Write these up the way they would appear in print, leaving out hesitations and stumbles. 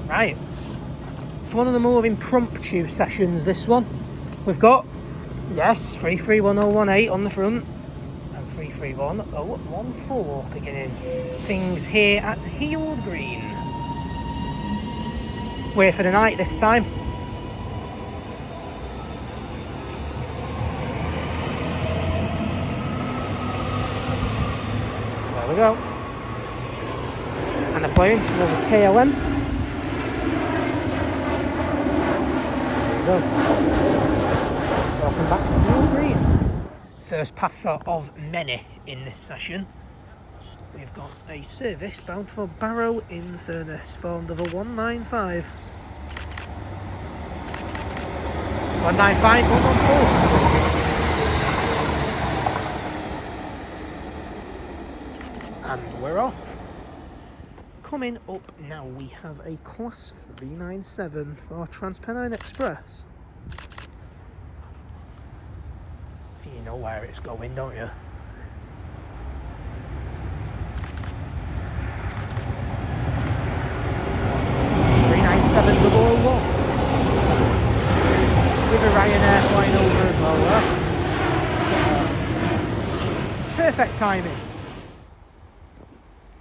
Right, for one of the more impromptu sessions, this one, we've got, yes, 331018 on the front and 331014 beginning things here at Heald Green. We're for the night this time. There we go. And they're playing towards a KLM. There we go. Welcome back to Heald Green. First passer of many in this session. We've got a service bound for Barrow in Furness, formed of a 195. 195, 114. And we're off. Coming up now, we have a Class 397 for TransPennine Express. You know where it's going, don't you? With a Ryanair flying over as well there. Perfect timing.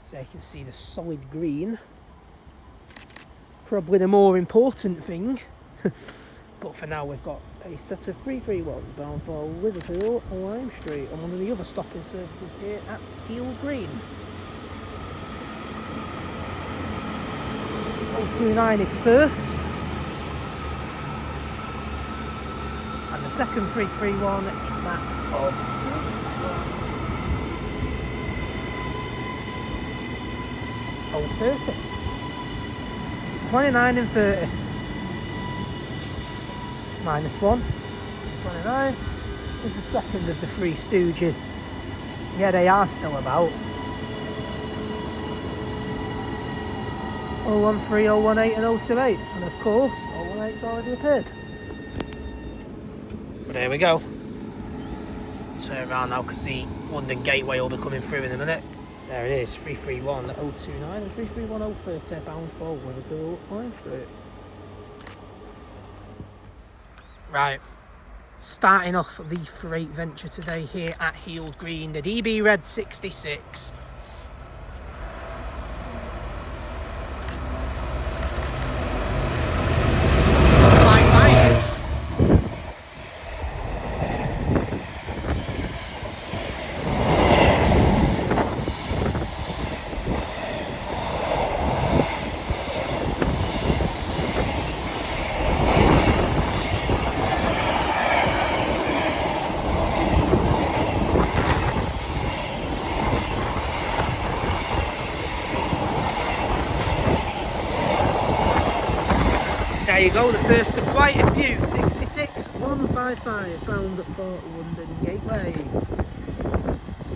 So you can see the solid green. Probably the more important thing. But for now we've got a set of 331s bound for Liverpool, Lime Street, and one of the other stopping services here at Heald Green. 029 is first. And the second 331 is that of 030. 29 and 30. Minus 1. 29 is the second of the Three Stooges. Yeah, they are still about. 013, 018 and 028. And of course, 018's already appeared. But there we go. Turn around now because the London Gateway will be coming through in a minute. So there it is, 331 029 and 331 030 bound for Liverpool, Lime Street. Right, starting off the freight venture today here at Heald Green, the DB Red 66. There you go, the first of quite a few. 66 155 bound for London Gateway.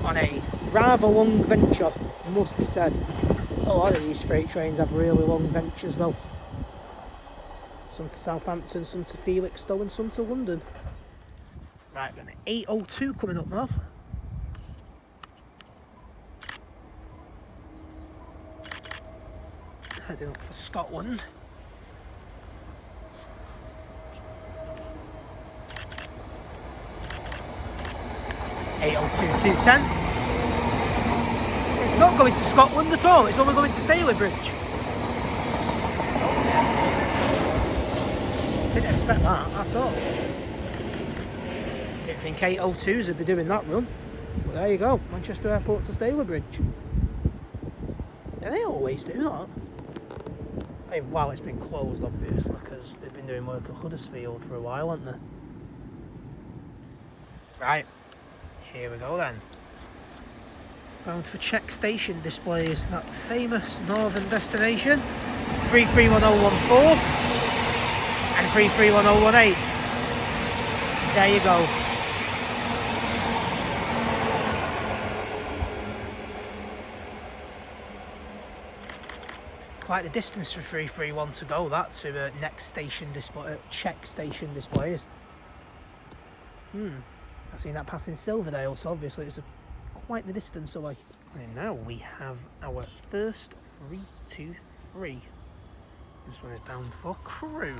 On a rather long venture, it must be said. A lot of these freight trains have really long ventures though. Some to Southampton, some to Felixstowe and some to London. Right, we've got an 802 coming up now. Heading up for Scotland. 802-210. It's not going to Scotland at all, it's only going to Stalybridge. Didn't expect that at all. Didn't think 802s would be doing that run. But there you go, Manchester Airport to Stalybridge. Do they always do that? I mean, well, it's been closed obviously because they've been doing work at Huddersfield for a while, haven't they? Right. Here we go then. Bound for Czech station displays, that famous northern destination. 331014 and 331018. There you go. Quite the distance for 331 to go, that, to next station display, Czech station displays. I've seen that passing Silverdale, so obviously it's quite the distance away. And now we have our first 323. This one is bound for Crewe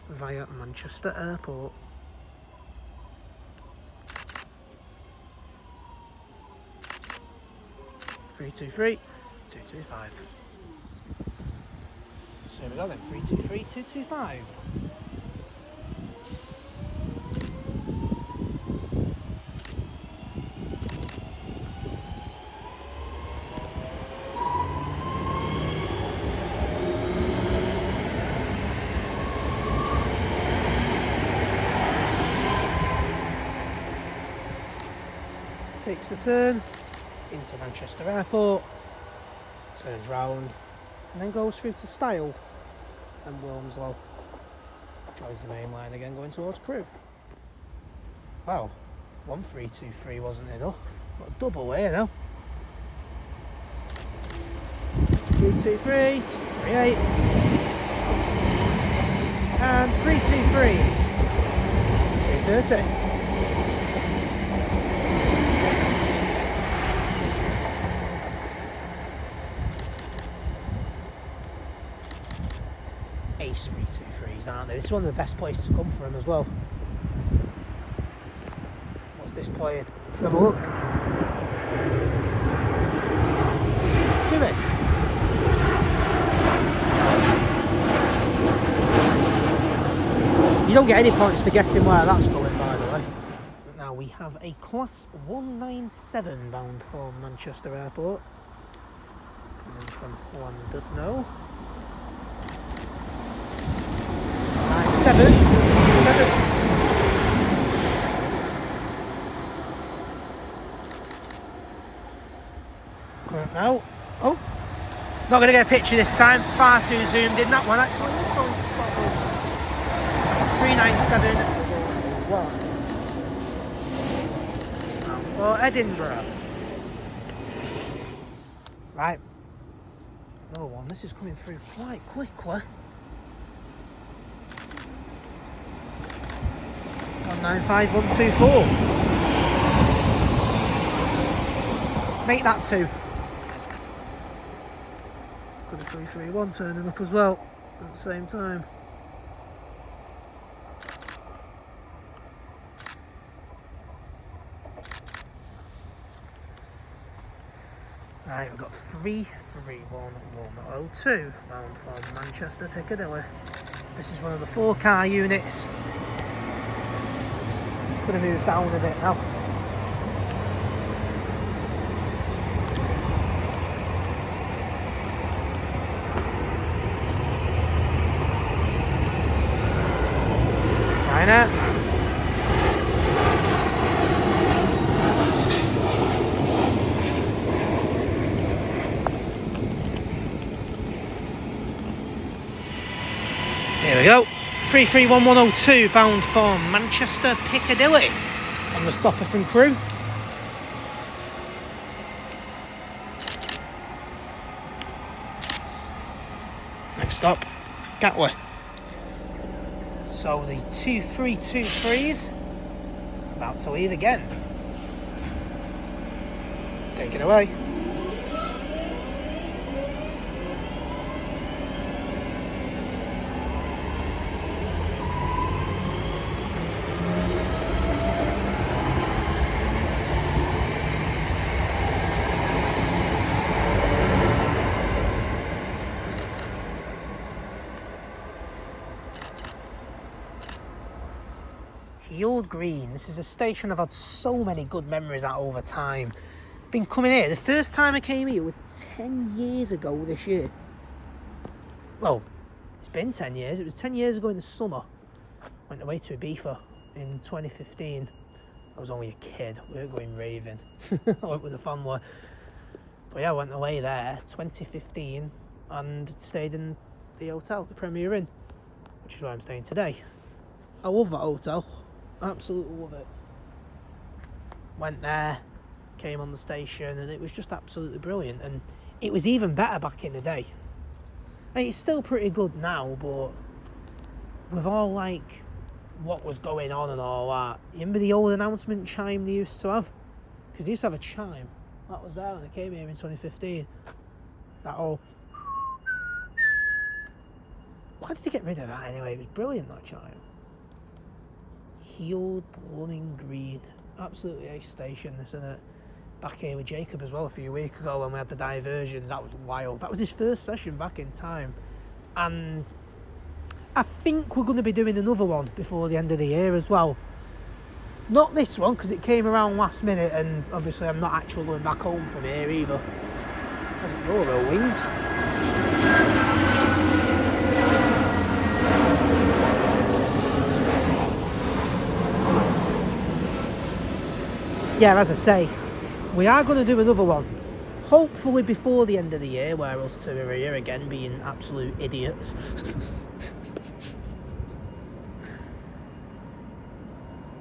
via Manchester Airport. $323 $225. So here we go then, $323 $225. Takes the turn into Manchester Airport, turns round, and then goes through to Style and Wilmslow. Joins the main line again, going towards Crewe. Wow, 1323 wasn't enough, but a double here now. 323, 38, and 323, 230. Ace 323s, aren't they? This is one of the best places to come for them as well. What's this playing? Let's have a look. To it. You don't get any points for guessing where that's going, by the way. But now we have a Class 197 bound for Manchester Airport. Coming from Llandudno. 7. Coming out. Oh, not going to get a picture this time. Far too zoomed in that one actually. 397 1 for Edinburgh. Right. Another one. This is coming through quite quickly. 195124. Make that 2. Got the 331 turning up as well at the same time. Right, we've got 331102 bound for Manchester Piccadilly. This is one of the 4-car units. Going to move down a bit now. Liner. Here we go. 331102 bound for Manchester Piccadilly on the stopper from Crewe. Next stop, Gatwick. So the 2323s about to leave again. Take it away. Old Green. This is a station I've had so many good memories at over time. Been coming here. The first time I came here was 10 years ago this year. Well, it's been 10 years. It was 10 years ago in the summer. Went away to Ibiza in 2015. I was only a kid. We weren't going raving. I went with the family. But yeah, I went away there 2015 and stayed in the hotel, the Premier Inn, which is where I'm staying today. I love that hotel. Absolutely love it. Went there, came on the station, and it was just absolutely brilliant. And it was even better back in the day. And it's still pretty good now, but with all like what was going on and all that, you remember the old announcement chime they used to have? Because they used to have a chime that was there when they came here in 2015. That all. Why did they get rid of that anyway? It was brilliant, that child. Healed blooming green. Absolutely ace station, this, isn't it? Back here with Jacob as well a few weeks ago when we had the diversions. That was wild. That was his first session back in time. And I think we're going to be doing another one before the end of the year as well. Not this one, because it came around last minute, and obviously I'm not actually going back home from here either. There's Aurora wings. Yeah, as I say, we are going to do another one. Hopefully before the end of the year, where us two are here again being absolute idiots.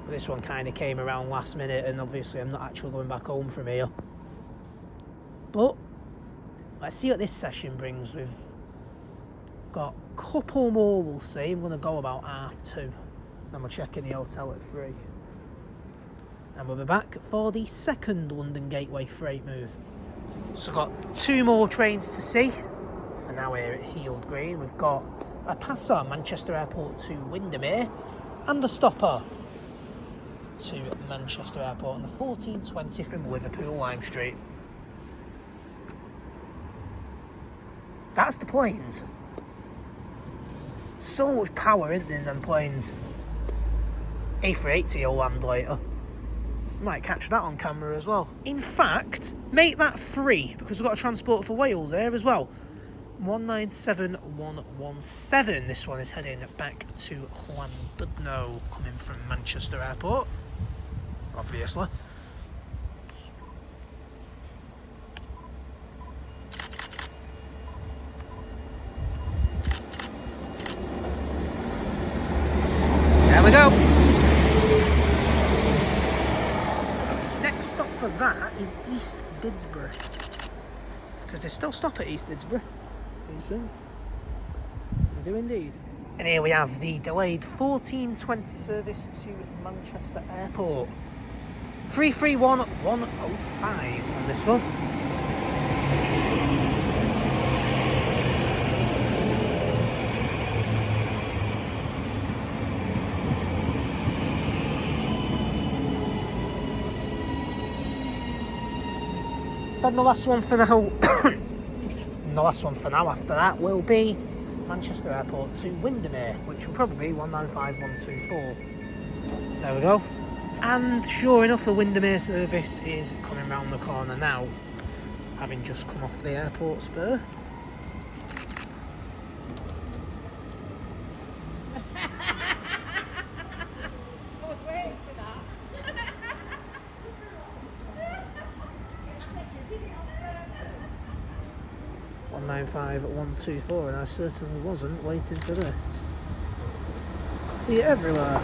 This one kind of came around last minute, and obviously I'm not actually going back home from here. But let's see what this session brings. We've got a couple more, we'll see. I'm going to go about 2:30. Then we'll check in the hotel at 3. And we'll be back for the second London Gateway freight move. So got 2 more trains to see. For now here at Heald Green, we've got a passer Manchester Airport to Windermere, and a stopper to Manchester Airport on the 1420 from Liverpool Lime Street. That's the planes. So much power, isn't there, in them planes? A380 will land later. Might catch that on camera as well. In fact, make that 3, because we've got a transport for Wales there as well. 197117. This one is heading back to Llandudno, coming from Manchester Airport, obviously. There we go. Next stop for that is East Didsbury, because they still stop at East Didsbury. Decent. They do indeed. And here we have the delayed 1420 service to Manchester Airport. 331105 on this one. Then the last one for now. The last one for now after that will be Manchester Airport to Windermere, which will probably be 195124. So there we go. And sure enough, the Windermere service is coming round the corner now, having just come off the airport spur. I was waiting for that. 195124, and I certainly wasn't waiting for this. See it everywhere.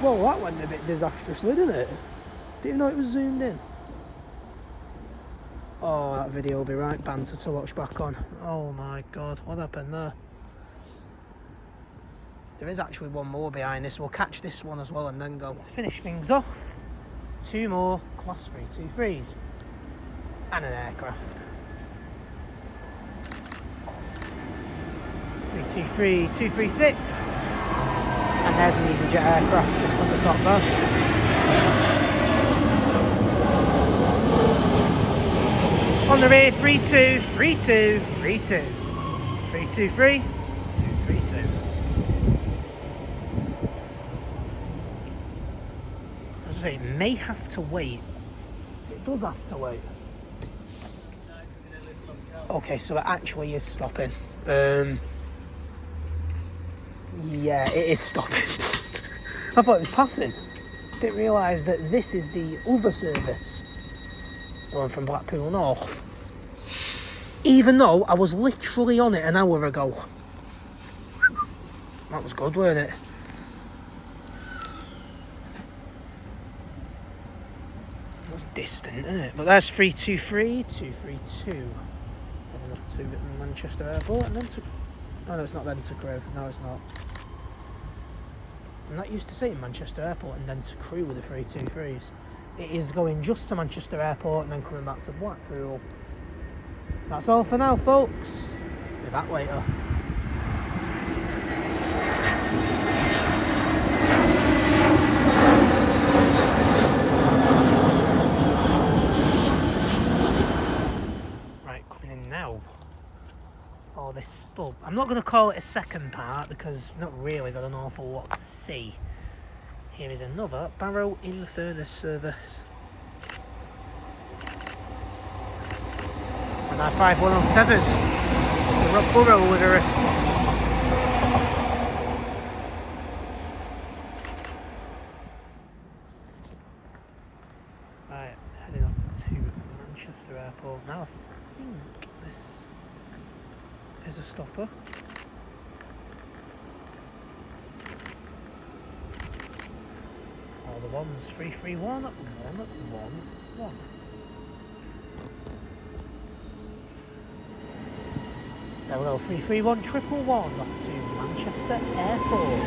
Well, that went a bit disastrously, didn't it? Didn't even know it was zoomed in. Oh, that video will be right banter to watch back on. Oh my god, what happened there? There is actually one more behind this. We'll catch this one as well and then go. To finish things off, 2 more Class 323s and an aircraft. 323, 236, and there's an EasyJet aircraft just on the top there. On the rear, 32, 32, 32, 323, 232. As I say, it may have to wait. It does have to wait. Okay, so it actually is stopping. Yeah, it is stopping. I thought it was passing. Didn't realise that this is the other service, the one from Blackpool North. Even though I was literally on it an hour ago. That was good, weren't it? That's distant, isn't it? But there's 323, 232. Heading off to Manchester Airport and then to... Oh no, it's not then to Crewe. No, it's not. I'm not used to saying Manchester Airport and then to Crewe with the 323s. It is going just to Manchester Airport and then coming back to Blackpool That's all for now, folks. Be back later. Right, coming in now for this stub. I'm not going to call it a second part because I've not really got an awful lot to see. Here is another barrow in furnace service. And our 5107, the Rock Burrow with her. Right, heading off to Manchester Airport now. I think this is a stopper. All the ones, 331, 111. So we'll go 331 111 off to Manchester Airport.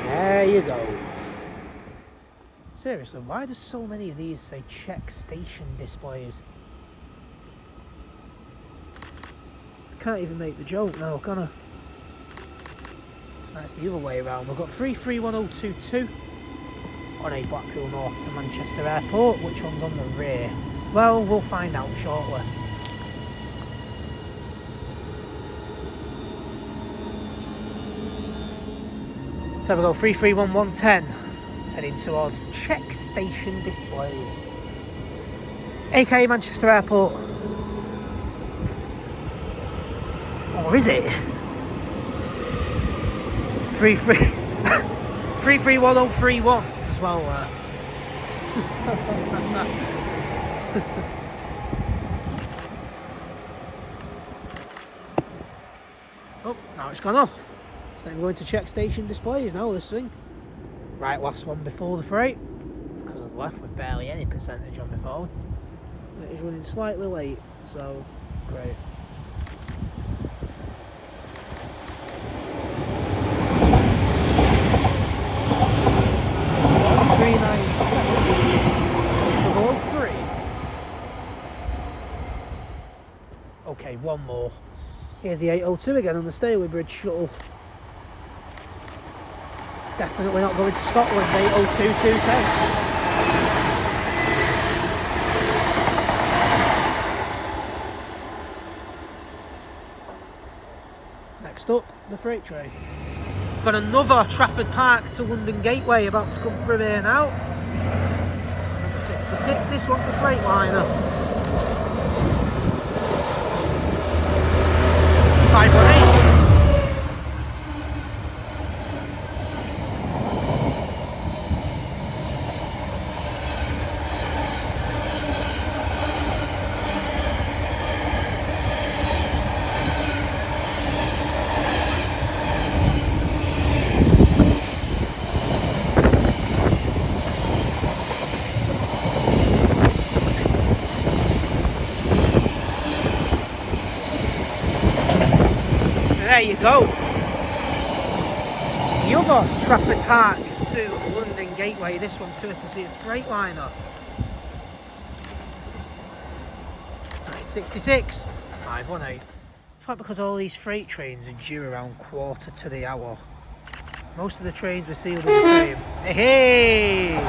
There you go. Seriously, why do so many of these say check station displays? I can't even make the joke now, can I? So that's the other way around. We've got 331022 on a Blackpool North to Manchester Airport. Which one's on the rear? Well, we'll find out shortly. So we'll go 331110 heading towards check station displays, aka Manchester Airport. Or is it? 331031 as well there. Oh, now it's gone off. So I'm going to check station displays now, this thing. Right, last one before the freight, because I've left with barely any percentage on my phone. It is running slightly late, so great. Okay, one more. Here's the 802 again on the Staley Bridge shuttle. Definitely not going to Scotland, 802 210. Next up, the freight train. Got another Trafford Park to London Gateway about to come through here now. Another 66, this one for Freightliner. 518. There you go. The other Trafford Park to London Gateway, this one courtesy of Freightliner. Right, 66, 518. In fact, because all these freight trains are due around 1/4 most of the trains were sealed the same. Hey!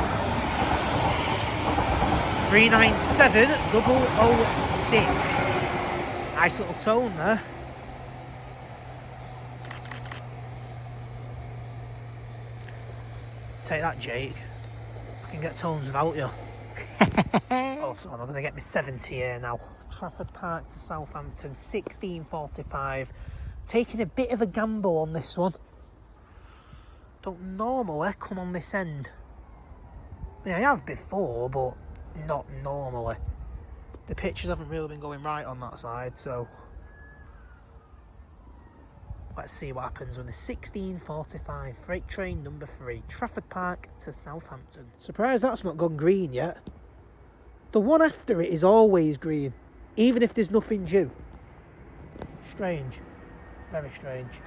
397-006. Nice little tone there. Take that, Jake. I can get tones without you. Also, I'm going to get me 70 here now. Trafford Park to Southampton, 16:45. Taking a bit of a gamble on this one. Don't normally come on this end. I mean, I have before, but not normally. The pictures haven't really been going right on that side, so let's see what happens with the 16:45 freight train number 3, Trafford Park to Southampton. Surprised that's not gone green yet. The one after it is always green, even if there's nothing due. Strange. Very strange.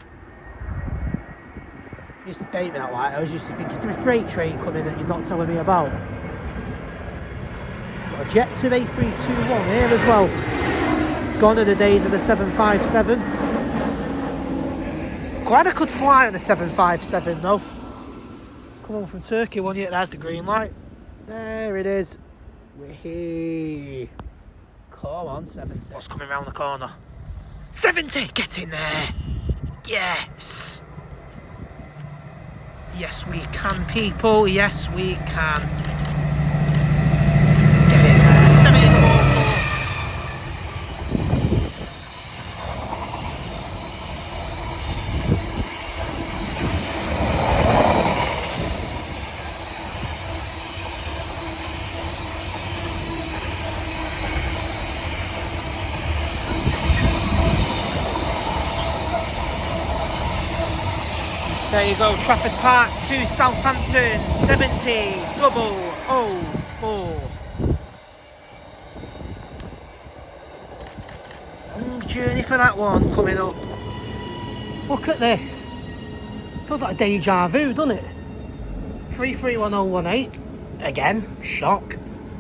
Used to bait me that like. I was used to think, is there a freight train coming that you're not telling me about? Got a Jet 28321 here as well. Gone are the days of the 757. Glad I could fly on the 757 though. Come on from Turkey, one yet. There's the green light. There it is. We're here. Come on, 70. What's coming round the corner? 70! Get in there! Yes! Yes, we can, people. Yes, we can. Get in there. 74. There you go, Trafford Park to Southampton, 70,004. Long journey for that one coming up. Look at this. Feels like a deja vu, doesn't it? 331018. Again, shock.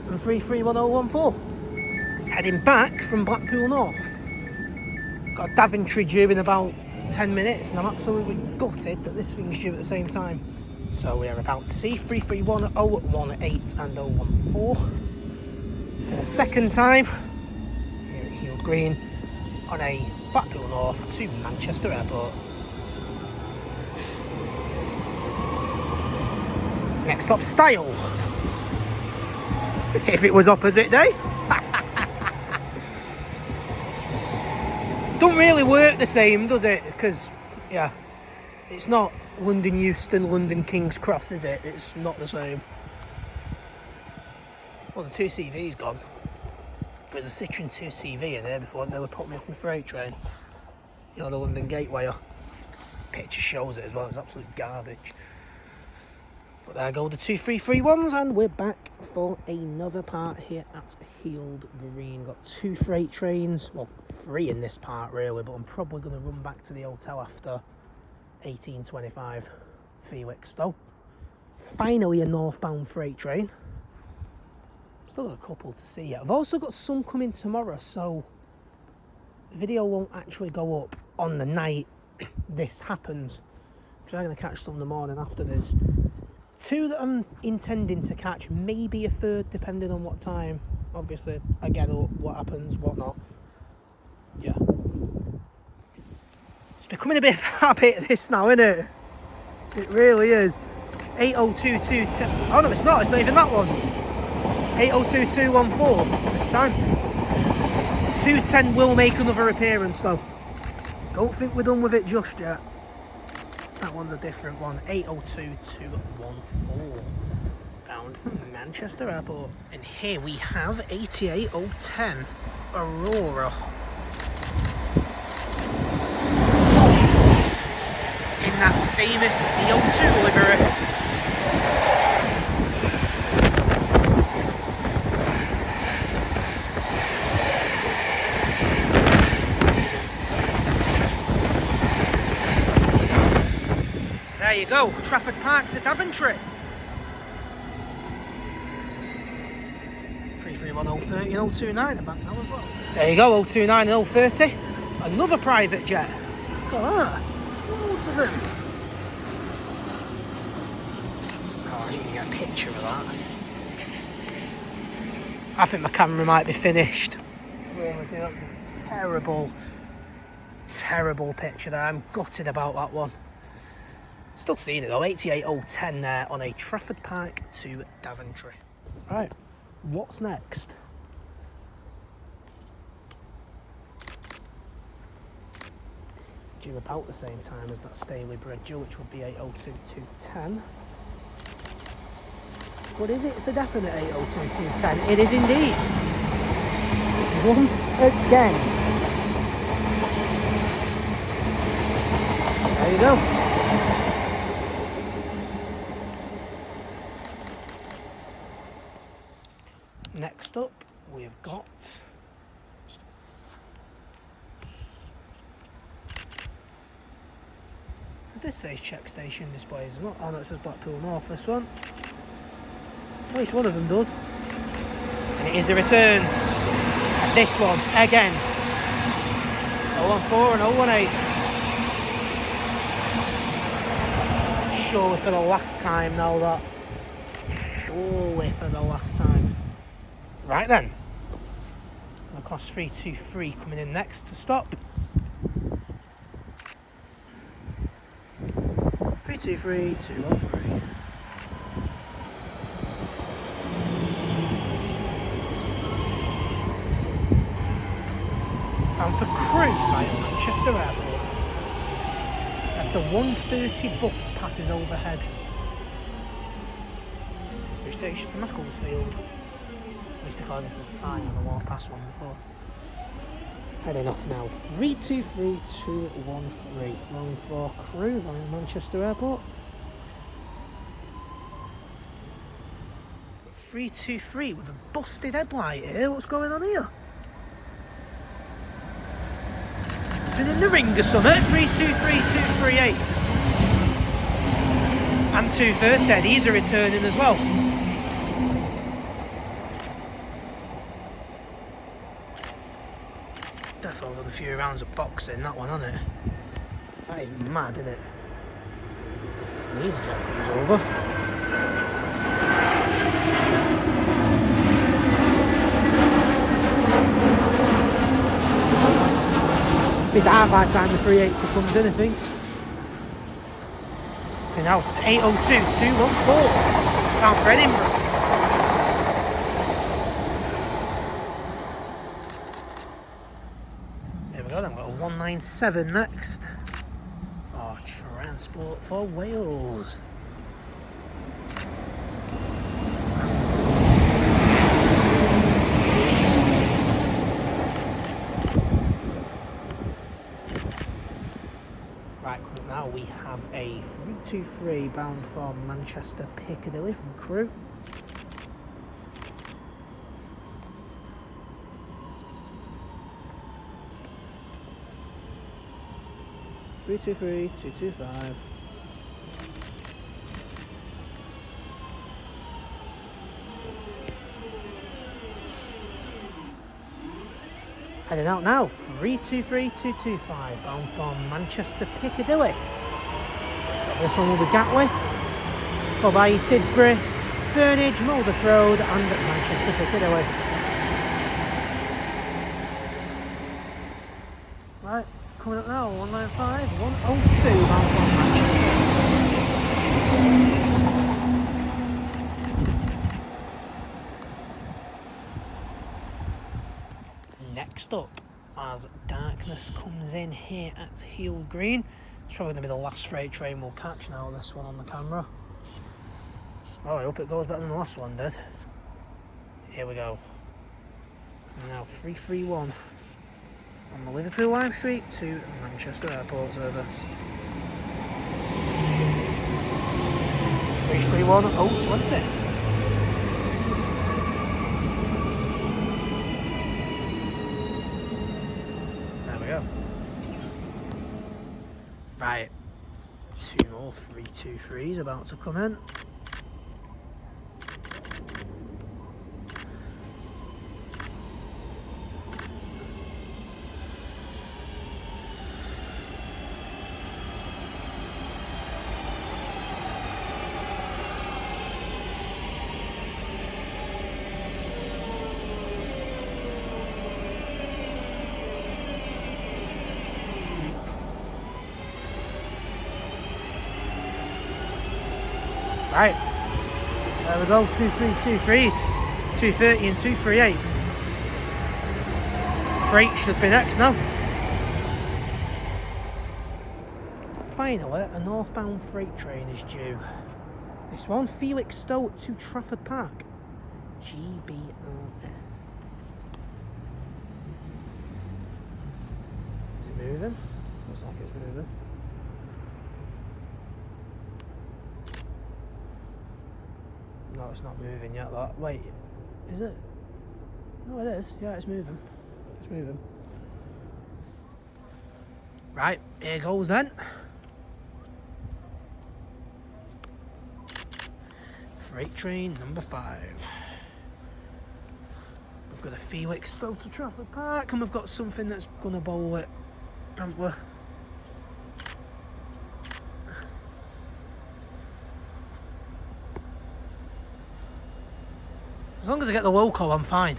And 331014. Heading back from Blackpool North. Got a Daventry due in about 10 minutes and I'm absolutely gutted that this thing's due at the same time. So we are about to see 331018 and 014 for the second time here at Heel Green on a Blackpool North to Manchester Airport. Next up, Style. If it was opposite day. Don't really work the same, does it? Because, yeah, it's not London Euston, London King's Cross, is it? It's not the same. Well, the 2CV's gone. There's a Citroen 2CV in there before they were putting me off my freight train. You know, the London Gateway. Picture shows it as well, it's absolute garbage. But there go the 2331s, and we're back for another part here at Heald Green. Got 2 freight trains, well, 3 in this part really, but I'm probably going to run back to the hotel after 1825 Felixstowe. Finally a northbound freight train. Still got a couple to see yet. I've also got some coming tomorrow, so the video won't actually go up on the night this happens. So I'm going to catch some in the morning after. There's 2 that I'm intending to catch, maybe a 3rd depending on what time. Obviously, I get up, what happens, what not. Yeah. It's becoming a bit of a habit this now, isn't it? It really is. 802210. Oh no, it's not even that one. 802214 this time. 210 will make another appearance though. Don't think we're done with it just yet. That one's a different one. 802214. Bound from Manchester Airport. And here we have 88010 Aurora. In that famous CO2 livery. So there you go, Trafford Park to Daventry. 331030 and 029 are back now as well. There you go, 029 and 030. Another private jet. Look at that. Loads of them. Oh, I need to get a picture of that. I think my camera might be finished. Really do. That's a terrible picture there. I'm gutted about that one. Still seeing it though. 88010 there on a Trafford Park to Daventry. Right, what's next? Due about the same time as that Staley Bridge, which would be 802210. But is it for definite 802210? It is indeed. Once again. There you go. Next up, we've got this say check station displays? Not. Oh no, it says Blackpool North, this one. At least one of them does. And it is the return of this one again. 014 and 018. Surely for the last time now, that. Surely for the last time. Right then. Class 323 coming in next to stop. 323, 203. And for crew by Manchester Airport. As the 1:30 bus passes overhead. Which takes you to Macclesfield. At least according to the sign on the walk past one before. Heading off now. 323213. Round for crew via Manchester Airport. 323 with a busted headlight here. What's going on here? Been in the ring or something. 323238. And 230. He's a returning as well. Definitely got a few rounds of boxing, that one, hasn't it? That is mad, isn't it? And EasyJet comes over. Be dark by the time the 380 comes in, I think. Okay, now it's 802.214. Bound for Edinburgh. There we go, then we've got a 197 next. For Transport for Wales. Right, coming up now, we have a 323 bound for Manchester Piccadilly from crew. Three, 225. Heading out now, 323225, bound for Manchester Piccadilly. Next up, this one will be Gatwick, followed by East Didsbury, Burnage, Muldoff Road, and Manchester Piccadilly. Right, coming up now, 195, 102, bound for Manchester. Next up, as darkness comes in here at Heel Green, it's probably going to be the last freight train we'll catch now, this one on the camera. Oh, I hope it goes better than the last one did. Here we go. Now 331 on the Liverpool Line Street to Manchester Airport service. 331 020. Right, two more 323s about to come in. Right, there we go, 2323s, 230 and 238. Freight should be next now. Finally, a northbound freight train is due. This one, Felixstowe to Trafford Park, GBRF. Is it moving? Looks like it's moving. No, it's not moving yet, that. Wait, is it? No, it is. Yeah, it's moving. It's moving. Right, here goes then. freight train number 5. We've got a Felix still to Trafford Park, and we've got something that's gonna bowl it, haven't we? As long as I get the loco, I'm fine.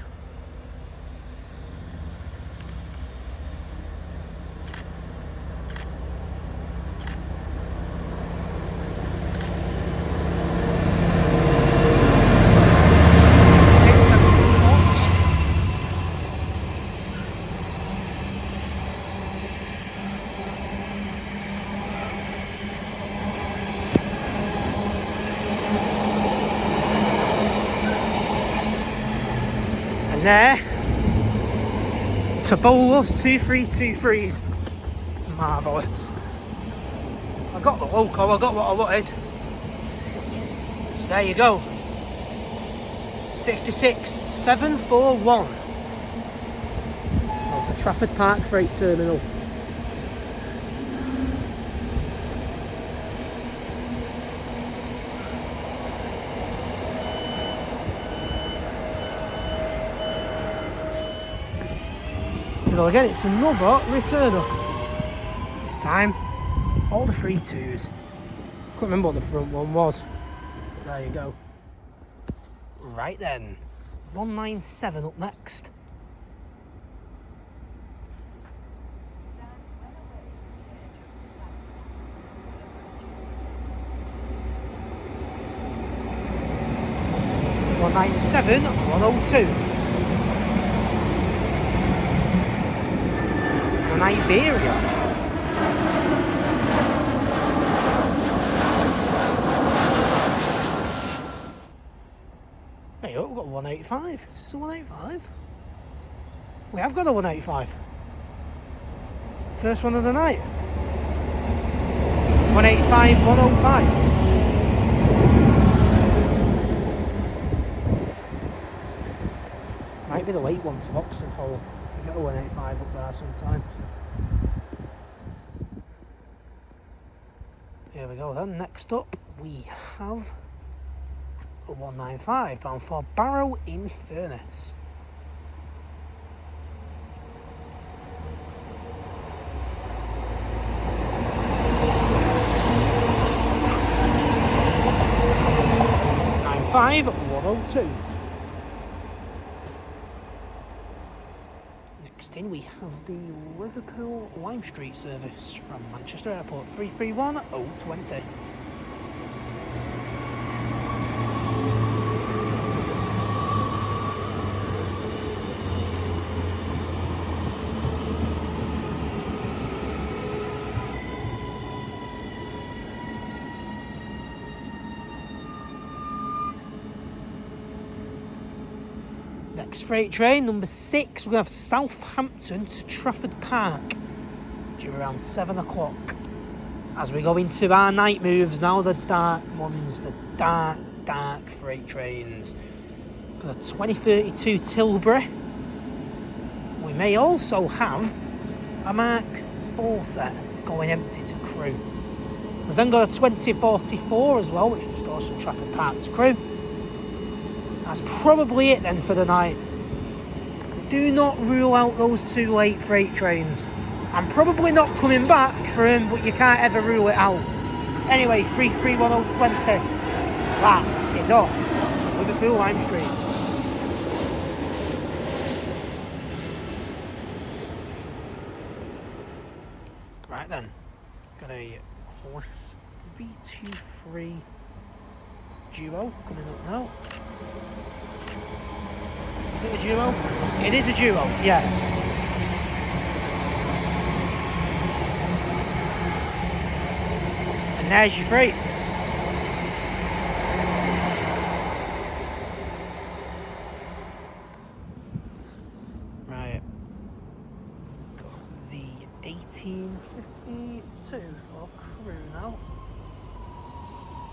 There to bowl us 2-3-2-3s. Marvellous. I got the loco, I got what I wanted. So there you go. 66-741. Off the Trafford Park Freight Terminal. So again, it's another returner. This time, all the 3-2s. Couldn't remember what the front one was. But there you go. Right then, 197 up next. (197) 102. An Iberia. Hey, look, we've got 185. Is this a 185? We have got a 185. First one of the night. 185, 105. Might be the late one to Oxford Hole. You get a 185 up there sometimes. Here we go then. Next up, we have a 195 bound for Barrow in Furness. (95) 102. Next in we have the Liverpool Lime Street service from Manchester Airport, 331 020. Next freight train, number 6, we're going to have Southampton to Trafford Park, due around 7 o'clock. As we go into our night moves now, the dark ones, the dark freight trains. Got a 2032 Tilbury. We may also have a Mark 4 set going empty to Crewe. We've then got a 2044 as well, which just goes from Trafford Park to Crewe. That's probably it then for the night. Do not rule out those 2 late freight trains. I'm probably not coming back for them, but you can't ever rule it out. Anyway, 331020. That is off to Liverpool Lime Street. Right then, got a class 323 duo coming up now. Is it a duo? It is a duo, yeah. And there's your freight. Right. Got the 1852 for Crewe now.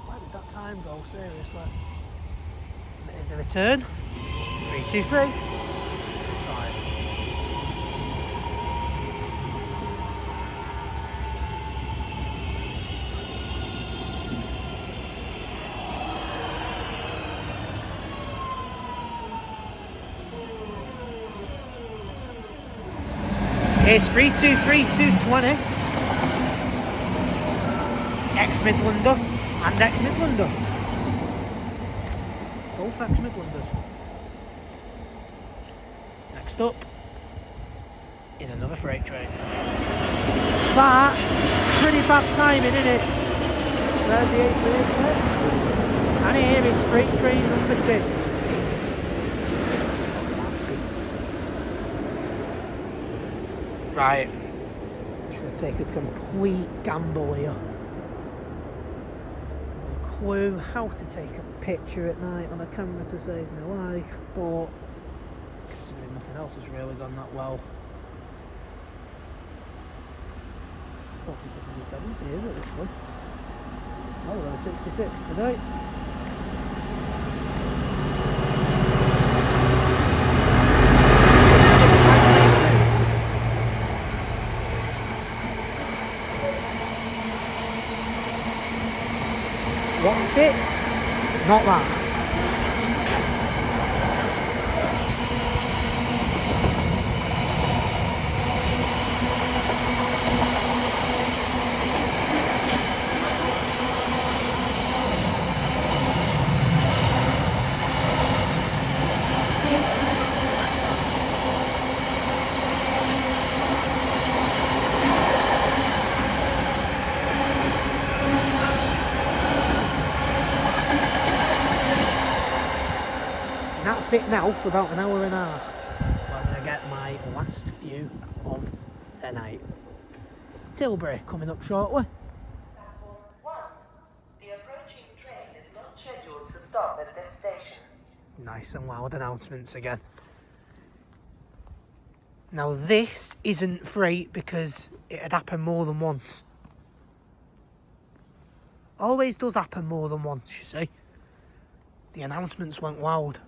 Where did that time go, seriously? And it is the return. 323. 325. It's 323-220. Ex-Midlander and ex-Midlander. Both ex-Midlanders. Next up is another freight train. That, pretty bad timing, isn't it? There's the 8th minute. And here is freight train number 6. Right. Should I take a complete gamble here? No clue how to take a picture at night on a camera to save my life, but considering nothing else has really gone that well, I don't think this is a 70, is it, this one? Oh, we're on a 66 today. What sticks? Not that. That's it now for about an hour and a half. I'm going to get my last view of the night. Tilbury coming up shortly. The approaching train is not scheduled to stop at this station. Nice and loud announcements again. Now this isn't freight because it had happened more than once. Always does happen more than once, you see. The announcements went loud.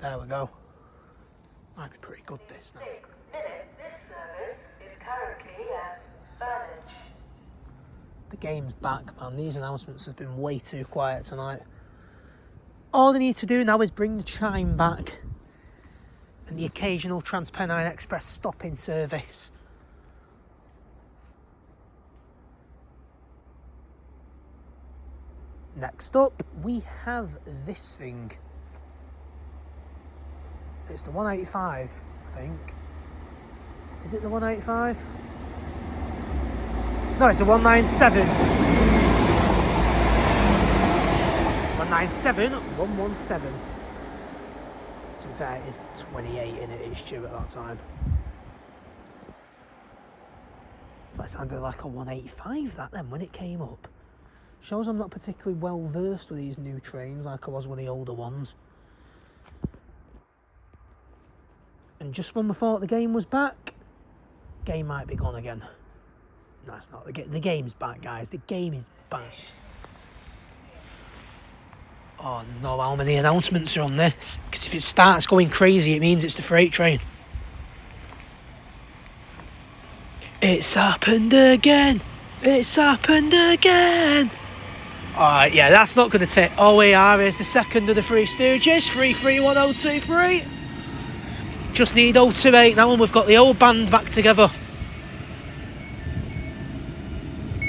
There we go. Might be pretty good this now. 6 minutes. This service is currently at Burnage. The game's back, man. These announcements have been way too quiet tonight. All they need to do now is bring the chime back and the occasional Transpennine Express stopping service. Next up, we have this thing. It's the 185, I think. Is it the 185? No, it's the 197. 197, 117. To be fair, it's 28 in it, it's due at that time. That sounded like a 185 that then when it came up. Shows I'm not particularly well versed with these new trains like I was with the older ones. And just when we thought the game was back, game might be gone again. No, it's not. The game's back, guys. The game is back. Oh no, how many announcements are on this? Because if it starts going crazy, it means it's the freight train. It's happened again. It's happened again. Alright, yeah, that's not going to take... OAR is the second of the Three Stooges. 331023. Just need 028 now and we've got the old band back together.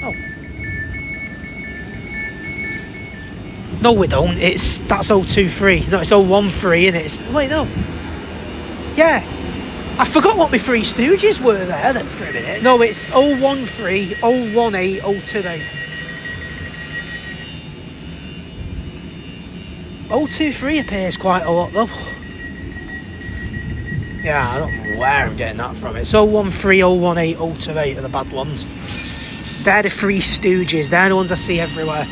Oh. No, we don't. That's 023. No, it's 013, isn't it? Wait, no. Yeah. I forgot what my Three Stooges were there then for a minute. No, it's 013, 018, 028. 023 appears quite a lot though. Yeah, I don't know where I'm getting that from. It's 013, 018, 028 are the bad ones. They're the Three Stooges. They're the ones I see everywhere.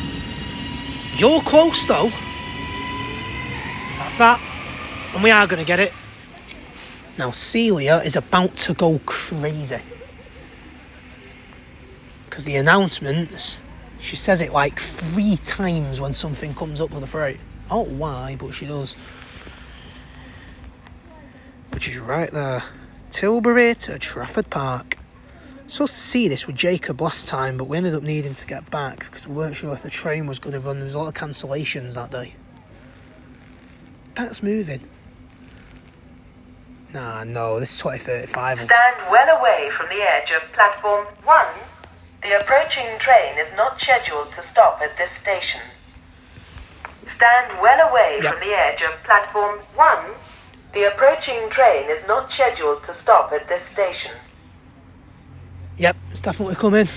You're close though. That's that. And we are going to get it. Now Celia is about to go crazy. Because the announcements, she says it like 3 times when something comes up with a freight. I don't know why, but she does. Which is right there. Tilbury to Trafford Park. Supposed to see this with Jacob last time, but we ended up needing to get back because we weren't sure if the train was going to run. There was a lot of cancellations that day. That's moving. Nah, no, this is 2035. Stand well away from the edge of platform 1. The approaching train is not scheduled to stop at this station. Stand well away Yep. from the edge of platform 1. The approaching train is not scheduled to stop at this station. Yep, it's definitely coming.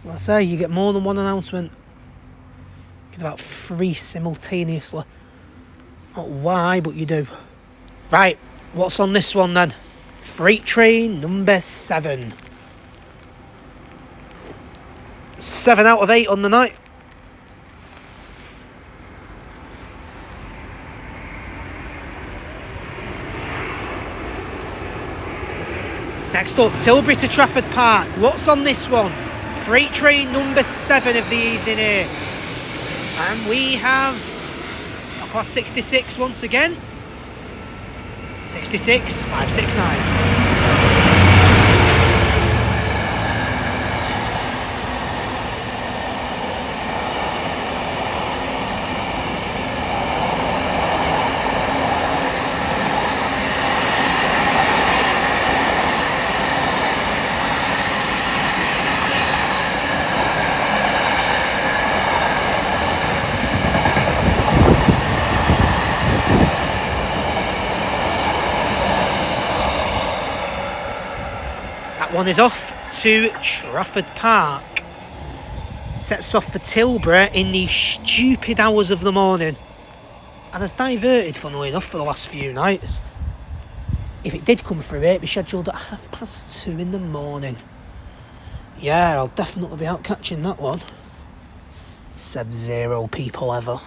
Like I say, you get more than one announcement. You get about 3 simultaneously. Not why, but you do. Right, what's on this one then? Freight train number 7. 7 out of 8 on the night. Next up, Tilbury to Trafford Park. What's on this one? Freight train number 7 of the evening here. And we have class 66 once again. 66, 569. One is off to Trafford Park. Sets off for Tilbury in the stupid hours of the morning. And has diverted, funnily enough, for the last few nights. If it did come through, it'd be scheduled at 2:30 in the morning. Yeah, I'll definitely be out catching that one. Said 0 people ever.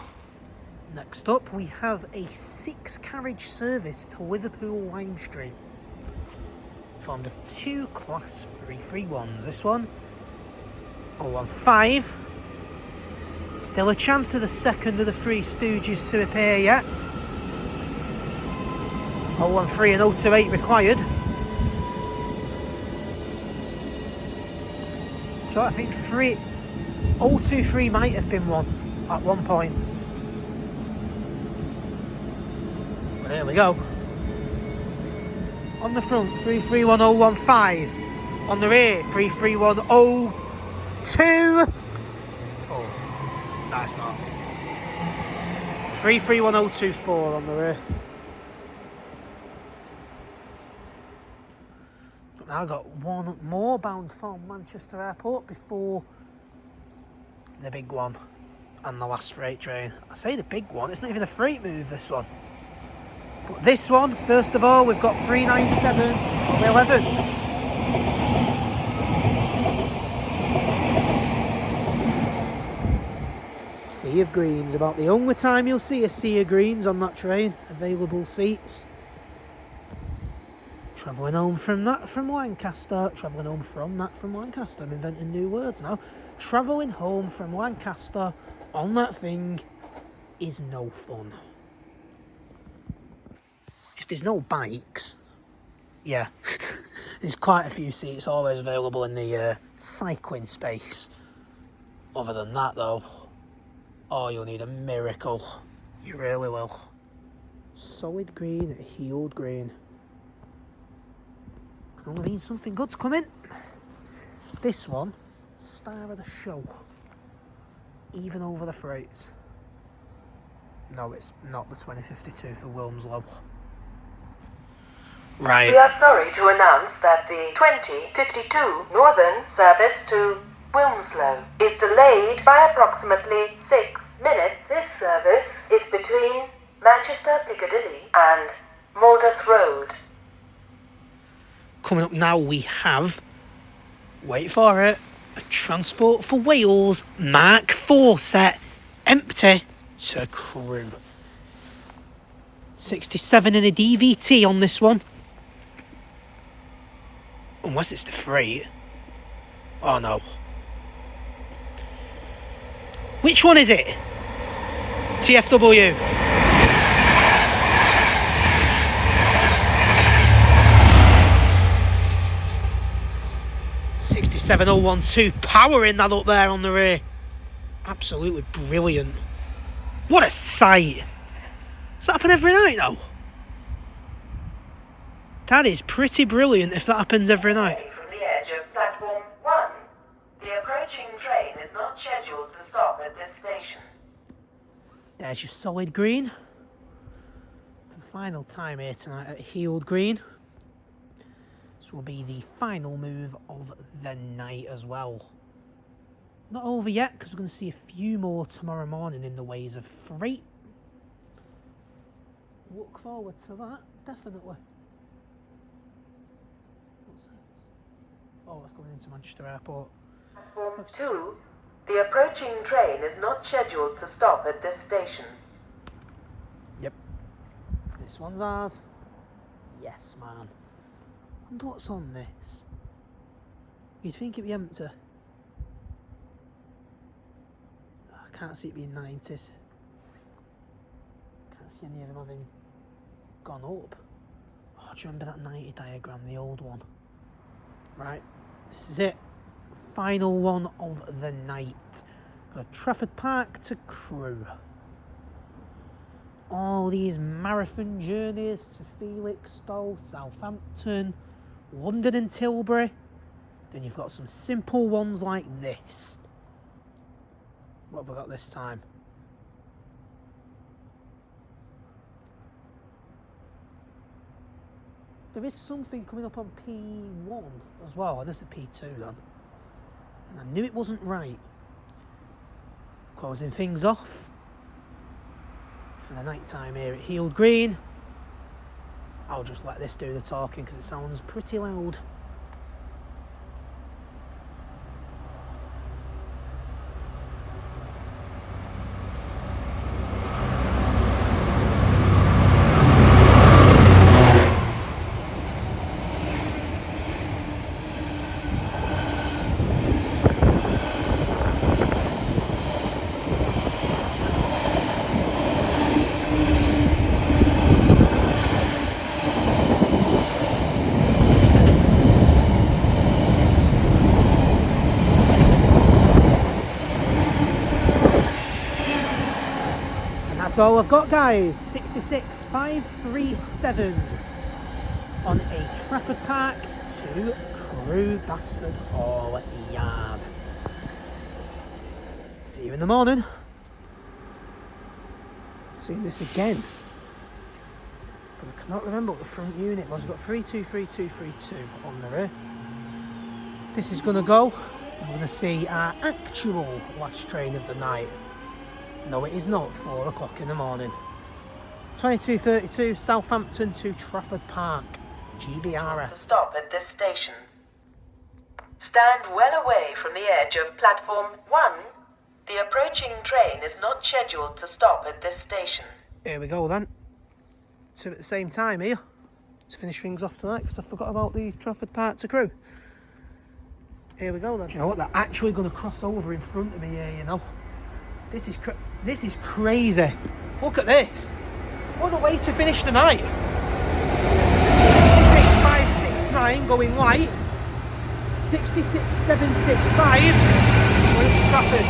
Next up, we have a 6-carriage service to Liverpool Lime Street. Formed of 2 class 331s. This one, 015. Still a chance of the second of the Three Stooges to appear yet. 013 and 028 required. So I think 023 might have been one at one point. But there we go. On the front, 331015. On the rear, 331024. No, it's not. 331024 on the rear. But now I've got one more bound for Manchester Airport before the big one and the last freight train. I say the big one, it's not even a freight move, this one. But this one, first of all, we've got 39711. Sea of greens, about the only time you'll see a sea of greens on that train. Available seats. Travelling home from that from Lancaster. Travelling home from that from Lancaster. I'm inventing new words now. Travelling home from Lancaster on that thing is no fun. If there's no bikes, yeah, there's quite a few seats always available in the cycling space. Other than that, though, oh, you'll need a miracle. You really will. Solid green, healed green. Only means something good's coming. This one, star of the show. Even over the freights. No, it's not the 2052 for Wilmslow. Right. We are sorry to announce that the 2052 Northern service to Wilmslow is delayed by approximately 6 minutes. This service is between Manchester Piccadilly and Malden Road. Coming up now, we have, wait for it, a Transport for Wales Mk4 set, empty to crew. 67 in a DVT on this one. Unless it's the freight. Oh no. Which one is it? TFW. $67,012 powering that up there on the rear. Absolutely brilliant. What a sight. Does that happen every night though? That is pretty brilliant if that happens every night. From the edge of platform 1, the approaching train is not scheduled to stop at this station. There's your solid green. For the final time here tonight at Heald Green. This will be the final move of the night as well. Not over yet, because we're going to see a few more tomorrow morning in the ways of freight. Look forward to that, definitely. What's that? Oh, it's going into Manchester Airport. Platform 2, the approaching train is not scheduled to stop at this station. Yep. This one's ours. Yes, man. And what's on this? You'd think it'd be empty. I can't see it being 90s. Can't see any of them having gone up. Oh, do you remember that 90 diagram, the old one? Right, this is it. Final one of the night. Got Trafford Park to Crewe. All these marathon journeys to Felixstowe, Southampton, London and Tilbury. Then you've got some simple ones like this. What have we got this time? There is something coming up on P1 as well, and this is P2 then. And I knew it wasn't right. Closing things off for the night time here at Heald Green. I'll just let this do the talking because it sounds pretty loud. That's all I've got, guys. 66,537 on a Trafford Park to Crewe Basford Hall Yard. See you in the morning. Seeing this again. But I cannot remember what the front unit was. We've got 323232 on the rear. This is going to go. We're going to see our actual last train of the night. No, it is not 4 o'clock in the morning. 2232 Southampton to Trafford Park, GBRF. To stop at this station. Stand well away from the edge of platform 1. The approaching train is not scheduled to stop at this station. Here we go then. 2 at the same time here to finish things off tonight because I forgot about the Trafford Park to Crewe. Here we go then. Do you know what? They're actually going to cross over in front of me here, you know. This is crazy. Look at this. What a way to finish the night. 66,569 going light. 66,765 going to Trafford.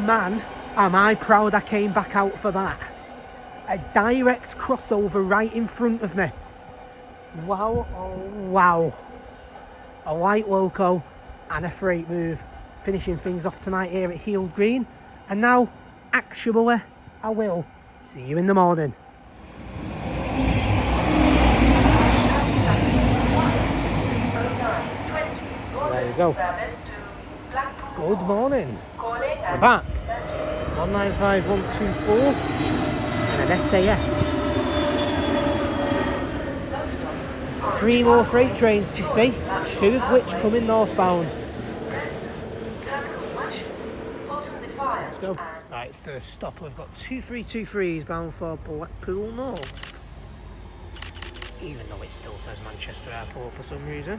Man, am I proud I came back out for that. A direct crossover right in front of me. Wow, oh wow. A light loco and a freight move. Finishing things off tonight here at Heald Green. And now, actually, I will see you in the morning. So there you go. Good morning. We're back. 195124 and an SAS. 3 more freight trains to see, 2 of which coming northbound. Let's let's go. Right, first stop, we've got 2323s bound for Blackpool North. Even though it still says Manchester Airport for some reason.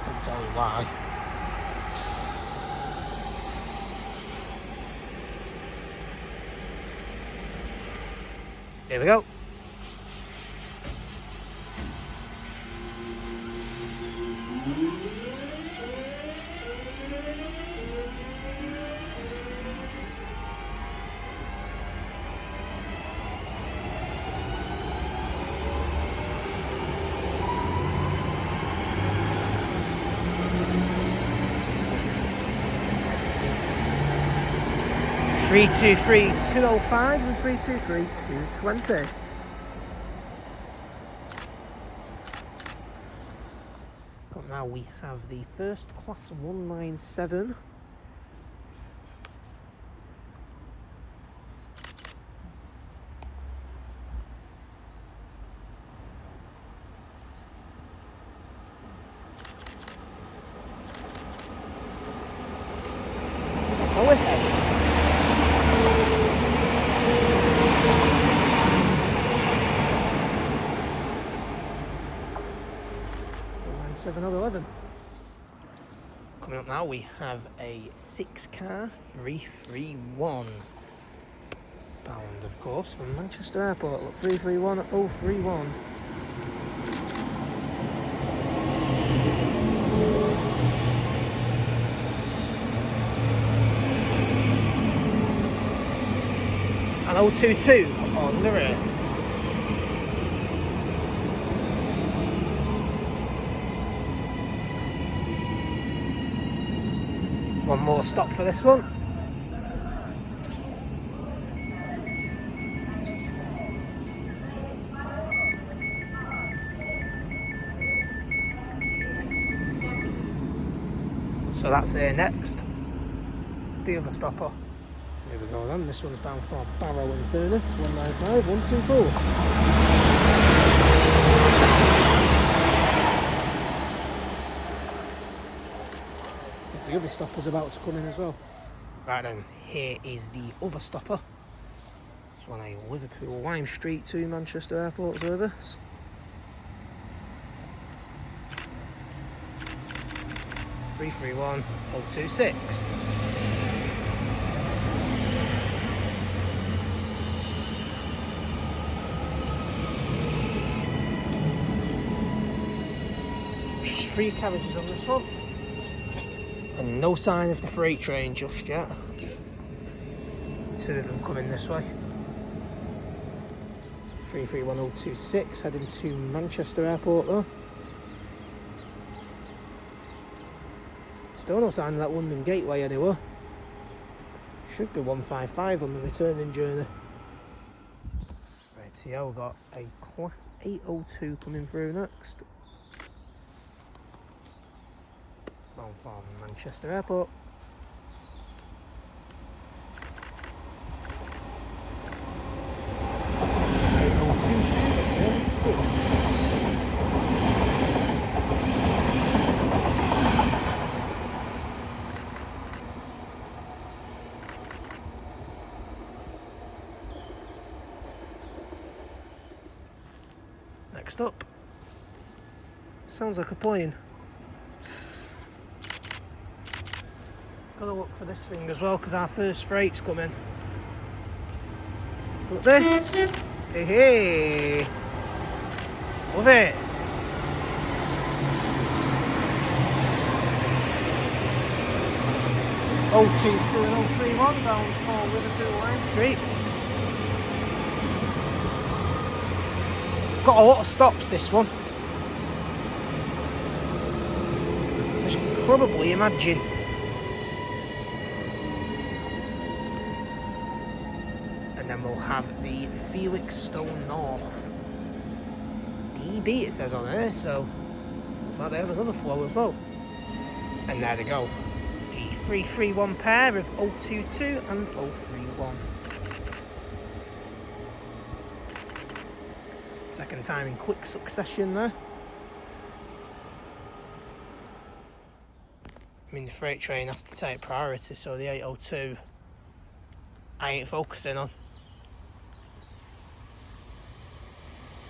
Couldn't tell you why. Here we go. Three two three 205 and 323 220. But now we have the first class 197. Go ahead. 711. Coming up now, we have a 6-car 331 bound, of course, from Manchester Airport. Look, 331031. And 022 on the rear. One more stop for this one. So that's here next. The other stopper. Here we go then. This one's bound for Barrow and Furnace. 195 124. The other stopper's about to come in as well. Right then, here is the other stopper. It's on a Liverpool Lime Street to Manchester Airport service. Three 026. There's 3 carriages on this one. And no sign of the freight train just yet. 2 of them coming this way. 331026 heading to Manchester Airport though. Still no sign of that London Gateway anywhere. Should be 155 on the returning journey. Right, so yeah, we've got a class 802 coming through next. Bound for Manchester Airport. Next up, sounds like a plane. Gotta look for this thing as well because our first freight's coming. Look at this. Hey, hey. Love it. Oh, 022 and 031 bound for Liverpool Lime Street. Got a lot of stops this one. As you can probably imagine. And then we'll have the Felixstowe North. DB it says on there, so looks like they have another flow as well. And there they go. The 331 pair of 022 and 031. Second time in quick succession there. I mean, the freight train has to take priority, so the 802 I ain't focusing on.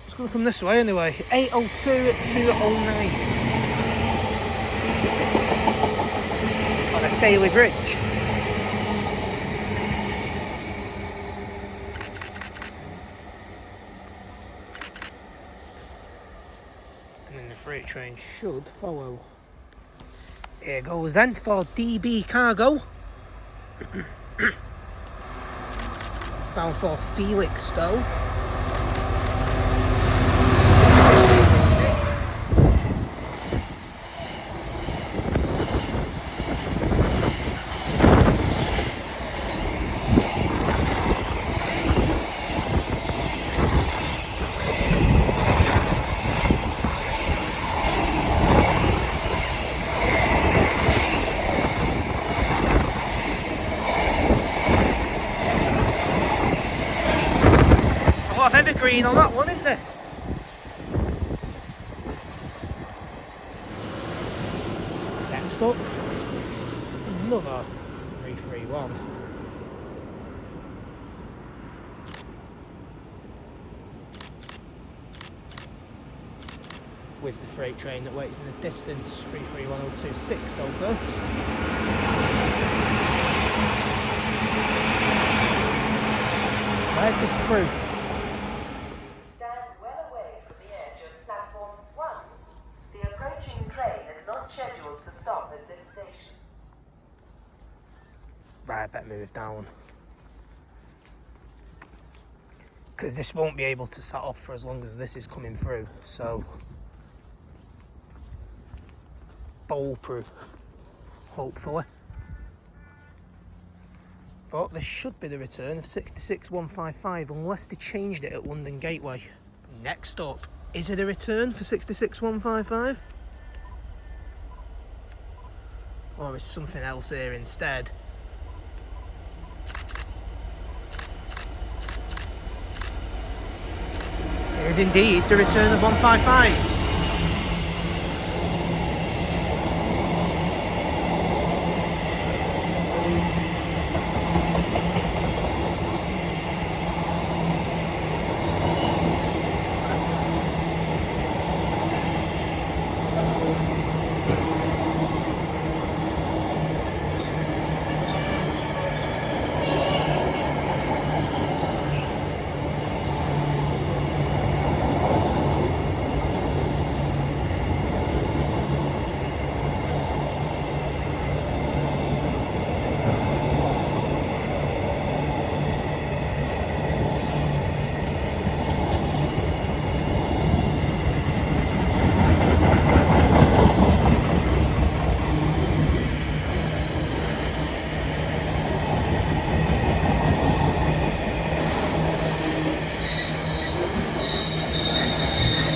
It's going to come this way anyway. 802 at 209 on a Staley Bridge. And then the freight train should follow. Here goes then for DB Cargo. Bound for Felixstowe. A lot of evergreen on that one, isn't there? Next up, another 331. With the freight train that waits in the distance, 331026 though first. Where's this crew? Stand well away from the edge of platform 1. The approaching train is not scheduled to stop at this station. Right, I better move down. Because this won't be able to set up for as long as this is coming through, so bowl-proof, hopefully. But this should be the return of 66155 unless they changed it at London Gateway. Next up, is it a return for 66155? Or is something else here instead? It is indeed the return of 155.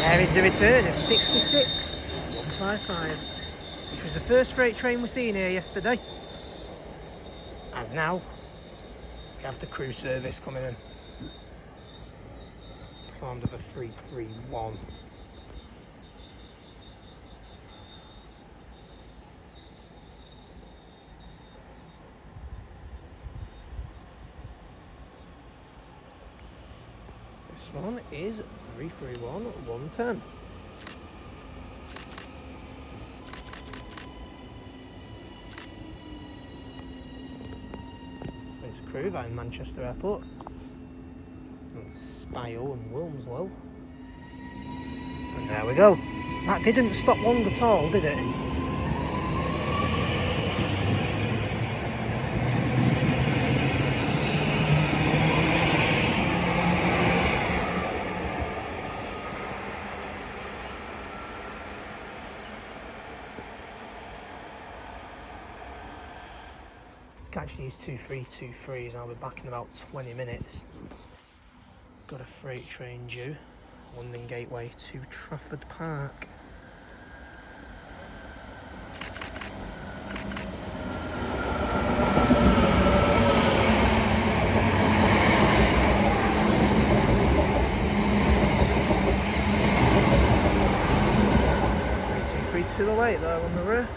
There is the return of 66155, which was the first freight train we've seen here yesterday. As now, we have the crew service coming in, formed of a 331. This one is 331110. There's crew via Manchester Airport, and Spile and Wilmslow. And there we go. That didn't stop long at all, did it? Catch these 2323s. I'll be back in about 20 minutes. Got a freight train due, London Gateway to Trafford Park. To the weight there on the rear.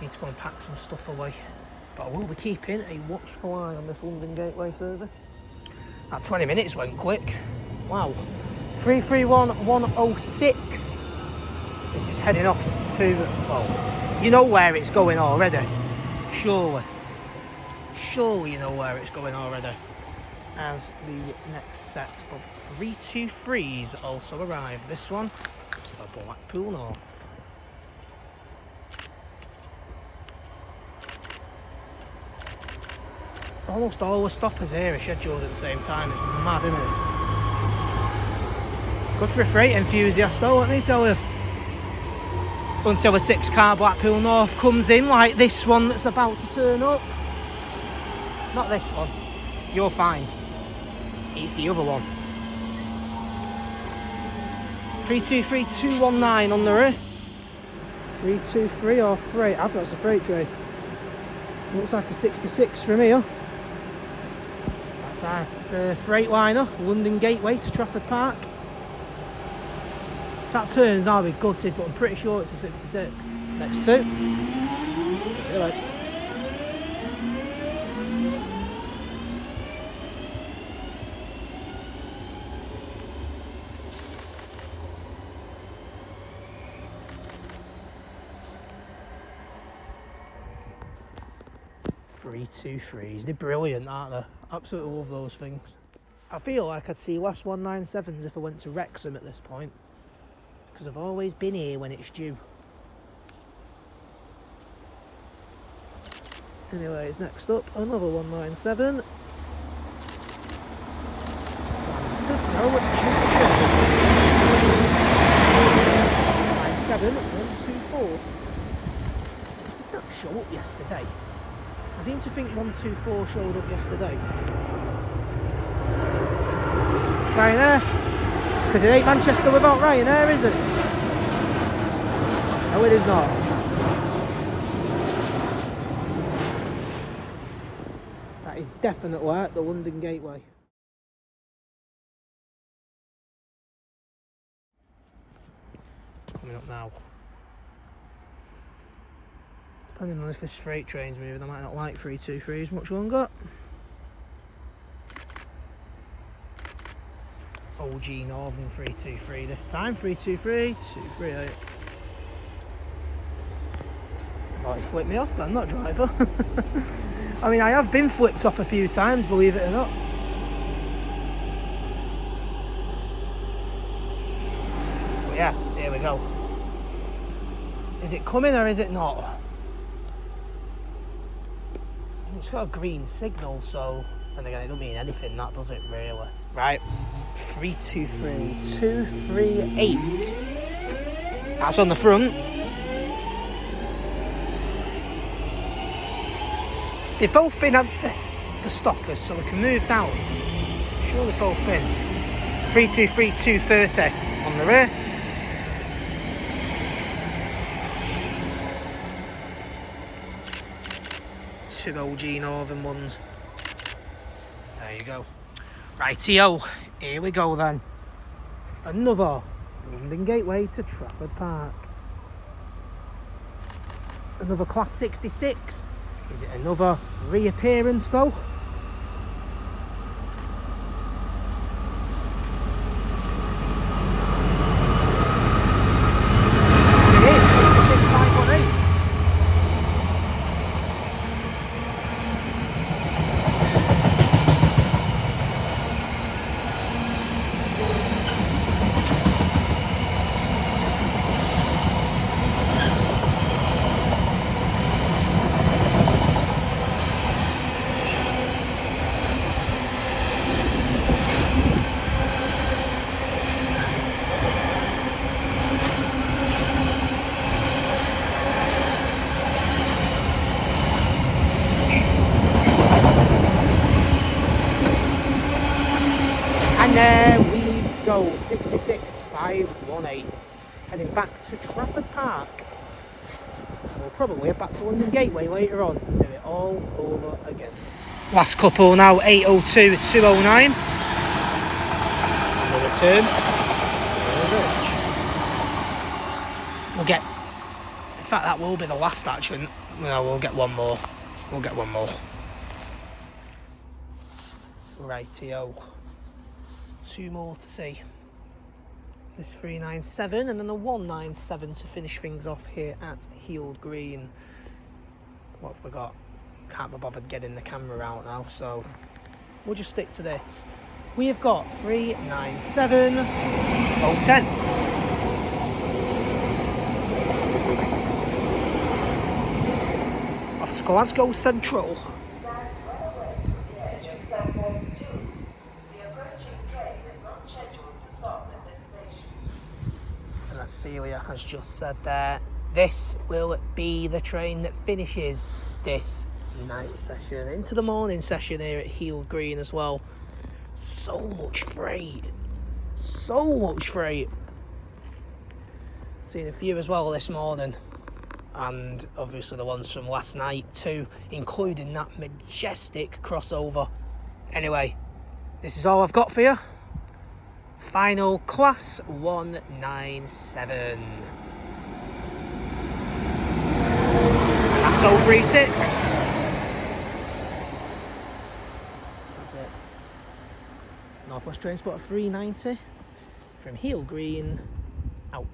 Need to go and pack some stuff away. But I will be keeping a watchful eye on this London Gateway service. That 20 minutes went quick. Wow. 331106. This is heading off to, well, you know where it's going already. Surely you know where it's going already. As the next set of 323s also arrive. This one for Blackpool North. Almost all the stoppers here are scheduled at the same time. It's mad, isn't it? Good for a freight enthusiast though, let me tell you. Until a 6-car Blackpool North comes in, like this one that's about to turn up. Not this one. You're fine. It's the other one. 323219 on the rear. 323 or freight. I thought it's a freight train. Looks like a 66 from here. That's our Freightliner, London Gateway to Trafford Park. If that turns, I'll be gutted, but I'm pretty sure it's a 66. Next two. Right. 323s, they're brilliant, aren't they? Absolutely love those things. I feel like I'd see less 197s if I went to Wrexham at this point, because I've always been here when it's due. Anyways, next up, another 197. 124. Did that show up yesterday? I seem to think 124 showed up yesterday. Ryanair? Because it ain't Manchester without Ryanair, is it? No, it is not. That is definitely at the London Gateway. Coming up now. Depending on if this freight train's moving, I might not like 323s much longer. OG Northern 323 this time. 323, 238. Oh, he flipped me off then, that driver. I mean, I have been flipped off a few times, believe it or not. But yeah, here we go. Is it coming or is it not? It's got a green signal, so, and again, it don't mean anything, that does it really. Right, 323, 238. That's on the front. They've both been at the stoppers, so we can move down. Sure, they've both been. 323, 230 on the rear. Two OG Northern ones. There you go. Rightio, here we go then. Another London Gateway to Trafford Park. Another Class 66. Is it another reappearance though? It is 66,518. And there we go, 66,518. Heading back to Trafford Park. We'll probably head back to London Gateway later on and do it all over again. Last couple now, 802, 209. And the return. We'll get fact, that will be the last action. No, we'll get one more. We'll get one more. Rightio. 2 more to see. This 397 and then a 197 to finish things off here at Heald Green. What have we got? Can't be bothered getting the camera out now, so we'll just stick to this. We have got 397 010. Off to Glasgow Central. And as Celia has just said there, this will be the train that finishes this night session into the morning session here at Heald Green as well. So much freight. So much freight. Seen a few as well this morning. And obviously the ones from last night too, including that majestic crossover. Anyway, this is all I've got for you. Final class 197. That's 036. That's it. Northwest Train Spot 390 from Heald Green out.